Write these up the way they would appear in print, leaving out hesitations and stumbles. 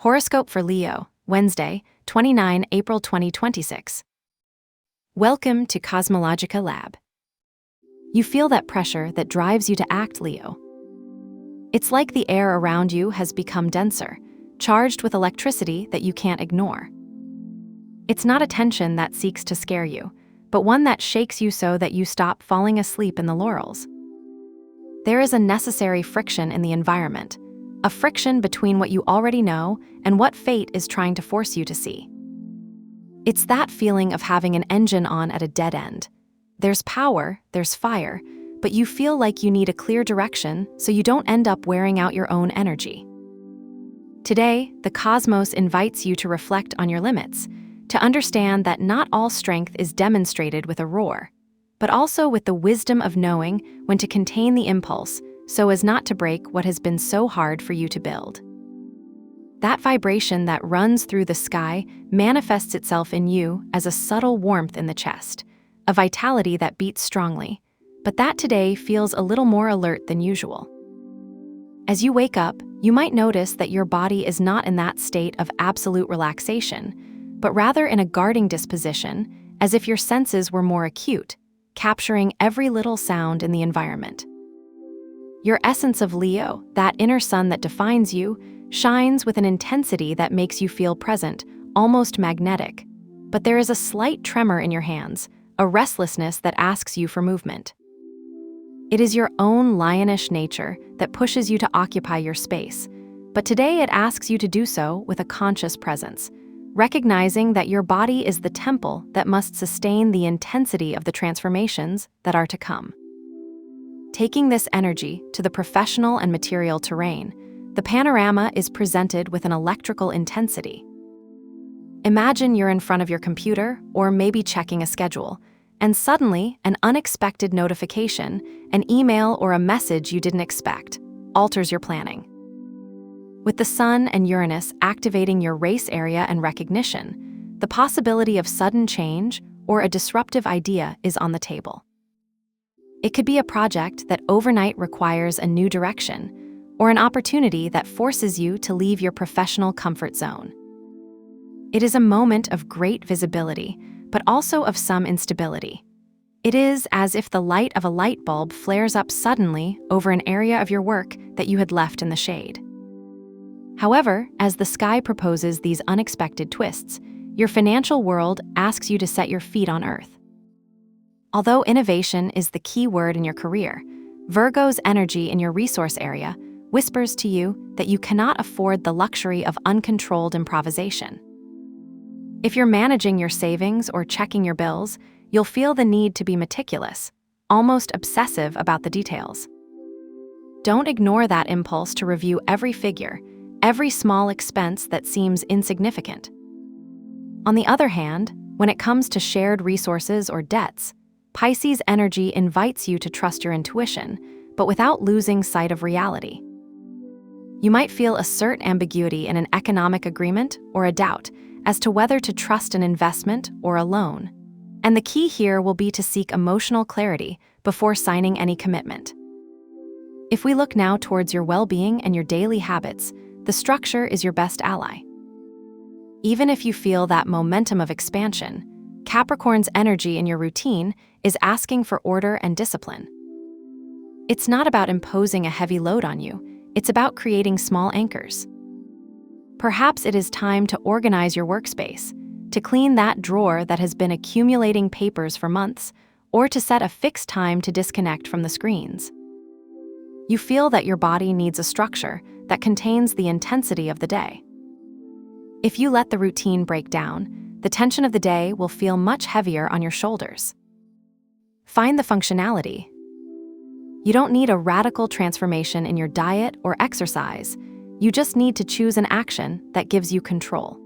Horoscope for Leo, Wednesday, 29 April 2026. Welcome to CosmologicaLab. You feel that pressure that drives you to act, Leo. It's like the air around you has become denser, charged with electricity that you can't ignore. It's not a tension that seeks to scare you, but one that shakes you so that you stop falling asleep in the laurels. There is a necessary friction in the environment, a friction between what you already know and what fate is trying to force you to see. It's that feeling of having an engine on at a dead end. There's power, there's fire, but you feel like you need a clear direction so you don't end up wearing out your own energy. Today, the cosmos invites you to reflect on your limits, to understand that not all strength is demonstrated with a roar, but also with the wisdom of knowing when to contain the impulse so as not to break what has been so hard for you to build. That vibration that runs through the sky manifests itself in you as a subtle warmth in the chest, a vitality that beats strongly, but that today feels a little more alert than usual. As you wake up, you might notice that your body is not in that state of absolute relaxation, but rather in a guarding disposition, as if your senses were more acute, capturing every little sound in the environment. Your essence of Leo, that inner sun that defines you, shines with an intensity that makes you feel present, almost magnetic. But there is a slight tremor in your hands, a restlessness that asks you for movement. It is your own lionish nature that pushes you to occupy your space, but today it asks you to do so with a conscious presence, recognizing that your body is the temple that must sustain the intensity of the transformations that are to come. Taking this energy to the professional and material terrain, the panorama is presented with an electrical intensity. Imagine you're in front of your computer or maybe checking a schedule, and suddenly an unexpected notification, an email or a message you didn't expect, alters your planning. With the Sun and Uranus activating your race area and recognition, the possibility of sudden change or a disruptive idea is on the table. It could be a project that overnight requires a new direction, or an opportunity that forces you to leave your professional comfort zone. It is a moment of great visibility, but also of some instability. It is as if the light of a light bulb flares up suddenly over an area of your work that you had left in the shade. However, as the sky proposes these unexpected twists, your financial world asks you to set your feet on earth. Although innovation is the key word in your career, Virgo's energy in your resource area whispers to you that you cannot afford the luxury of uncontrolled improvisation. If you're managing your savings or checking your bills, you'll feel the need to be meticulous, almost obsessive about the details. Don't ignore that impulse to review every figure, every small expense that seems insignificant. On the other hand, when it comes to shared resources or debts, Pisces energy invites you to trust your intuition, but without losing sight of reality. You might feel a certain ambiguity in an economic agreement or a doubt as to whether to trust an investment or a loan. And the key here will be to seek emotional clarity before signing any commitment. If we look now towards your well-being and your daily habits, the structure is your best ally. Even if you feel that momentum of expansion, Capricorn's energy in your routine is asking for order and discipline. It's not about imposing a heavy load on you, it's about creating small anchors. Perhaps it is time to organize your workspace, to clean that drawer that has been accumulating papers for months, or to set a fixed time to disconnect from the screens. You feel that your body needs a structure that contains the intensity of the day. If you let the routine break down, the tension of the day will feel much heavier on your shoulders. Find the functionality. You don't need a radical transformation in your diet or exercise. You just need to choose an action that gives you control.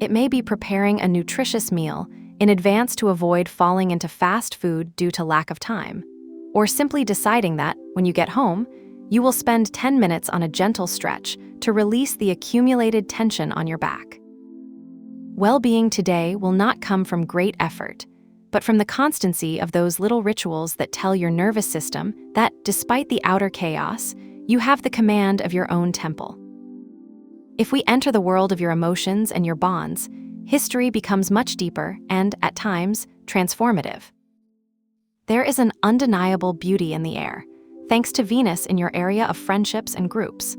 It may be preparing a nutritious meal in advance to avoid falling into fast food due to lack of time, or simply deciding that, when you get home, you will spend 10 minutes on a gentle stretch to release the accumulated tension on your back. Well-being today will not come from great effort, but from the constancy of those little rituals that tell your nervous system that, despite the outer chaos, you have the command of your own temple. If we enter the world of your emotions and your bonds, history becomes much deeper and, at times, transformative. There is an undeniable beauty in the air, thanks to Venus in your area of friendships and groups.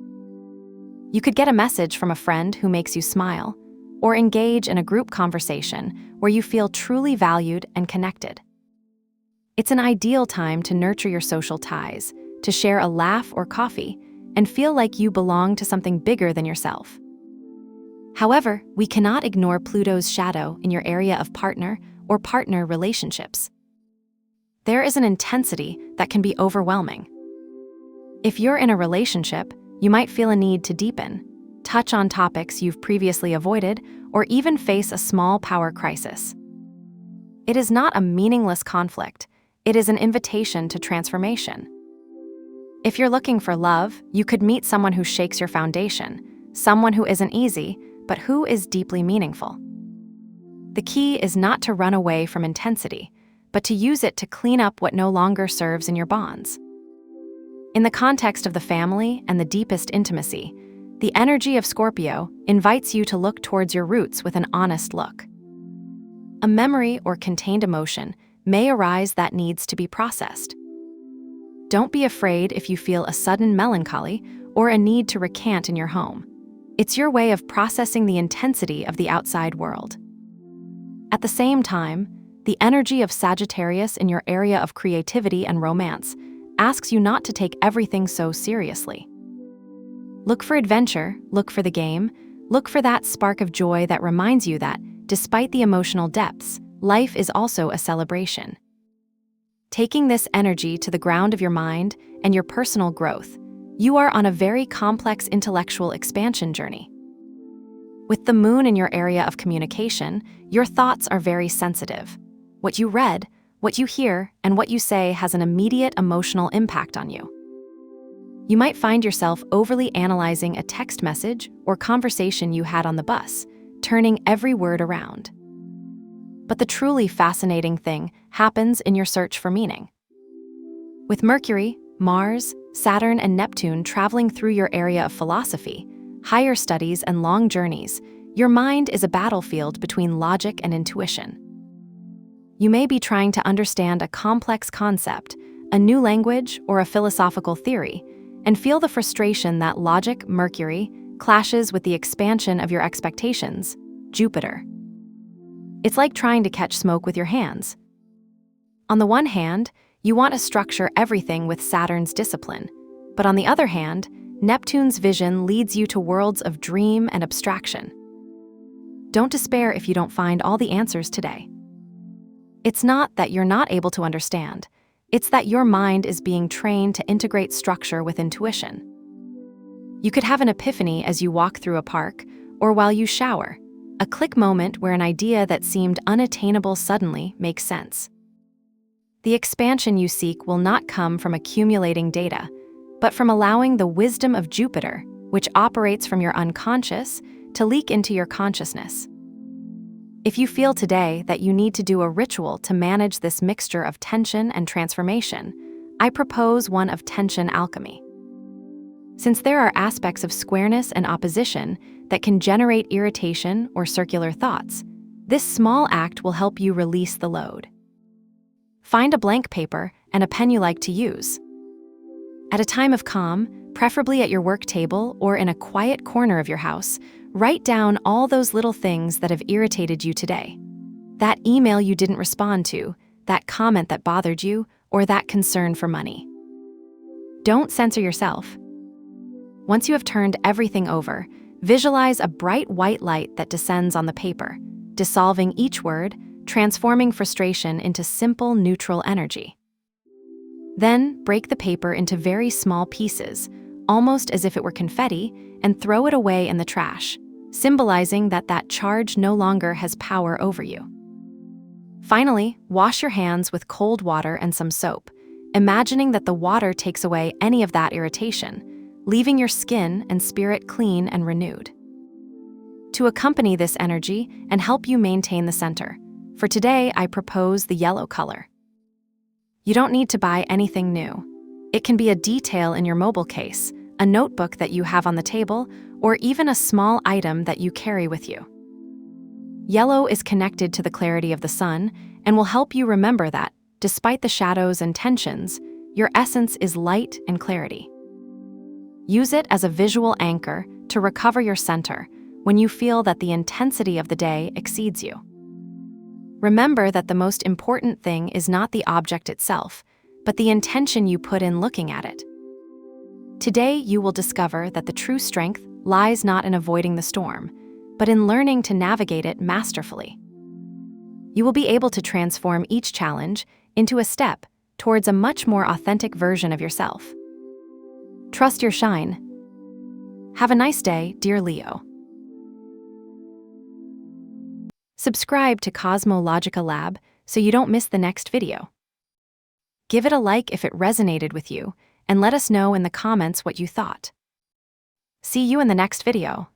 You could get a message from a friend who makes you smile, or engage in a group conversation where you feel truly valued and connected. It's an ideal time to nurture your social ties, to share a laugh or coffee, and feel like you belong to something bigger than yourself. However, we cannot ignore Pluto's shadow in your area of partner or partner relationships. There is an intensity that can be overwhelming. If you're in a relationship, you might feel a need to deepen, touch on topics you've previously avoided, or even face a small power crisis. It is not a meaningless conflict, it is an invitation to transformation. If you're looking for love, you could meet someone who shakes your foundation, someone who isn't easy, but who is deeply meaningful. The key is not to run away from intensity, but to use it to clean up what no longer serves in your bonds. In the context of the family and the deepest intimacy, the energy of Scorpio invites you to look towards your roots with an honest look. A memory or contained emotion may arise that needs to be processed. Don't be afraid if you feel a sudden melancholy or a need to recant in your home. It's your way of processing the intensity of the outside world. At the same time, the energy of Sagittarius in your area of creativity and romance asks you not to take everything so seriously. Look for adventure, look for the game, look for that spark of joy that reminds you that, despite the emotional depths, life is also a celebration. Taking this energy to the ground of your mind and your personal growth, you are on a very complex intellectual expansion journey. With the moon in your area of communication, your thoughts are very sensitive. What you read, what you hear, and what you say has an immediate emotional impact on you. You might find yourself overly analyzing a text message or conversation you had on the bus, turning every word around. But the truly fascinating thing happens in your search for meaning. With Mercury, Mars, Saturn, and Neptune traveling through your area of philosophy, higher studies, and long journeys, your mind is a battlefield between logic and intuition. You may be trying to understand a complex concept, a new language, or a philosophical theory, and feel the frustration that logic, Mercury, clashes with the expansion of your expectations, Jupiter. It's like trying to catch smoke with your hands. On the one hand, you want to structure everything with Saturn's discipline, but on the other hand, Neptune's vision leads you to worlds of dream and abstraction. Don't despair if you don't find all the answers today. It's not that you're not able to understand, it's that your mind is being trained to integrate structure with intuition. You could have an epiphany as you walk through a park, or while you shower, a click moment where an idea that seemed unattainable suddenly makes sense. The expansion you seek will not come from accumulating data, but from allowing the wisdom of Jupiter, which operates from your unconscious, to leak into your consciousness. If you feel today that you need to do a ritual to manage this mixture of tension and transformation, I propose one of tension alchemy. Since there are aspects of squareness and opposition that can generate irritation or circular thoughts, this small act will help you release the load. Find a blank paper and a pen you like to use. At a time of calm, preferably at your work table or in a quiet corner of your house, write down all those little things that have irritated you today. That email you didn't respond to, that comment that bothered you, or that concern for money. Don't censor yourself. Once you have turned everything over, visualize a bright white light that descends on the paper, dissolving each word, transforming frustration into simple, neutral energy. Then, break the paper into very small pieces, almost as if it were confetti, and throw it away in the trash, symbolizing that that charge no longer has power over you. Finally, wash your hands with cold water and some soap, imagining that the water takes away any of that irritation, leaving your skin and spirit clean and renewed. To accompany this energy and help you maintain the center, for today I propose the yellow color. You don't need to buy anything new. It can be a detail in your mobile case, a notebook that you have on the table, or even a small item that you carry with you. Yellow is connected to the clarity of the sun and will help you remember that, despite the shadows and tensions, your essence is light and clarity. Use it as a visual anchor to recover your center when you feel that the intensity of the day exceeds you. Remember that the most important thing is not the object itself, but the intention you put in looking at it. Today, you will discover that the true strength lies not in avoiding the storm, but in learning to navigate it masterfully. You will be able to transform each challenge into a step towards a much more authentic version of yourself. Trust your shine. Have a nice day, dear Leo. Subscribe to CosmologicaLab so you don't miss the next video. Give it a like if it resonated with you, and let us know in the comments what you thought. See you in the next video.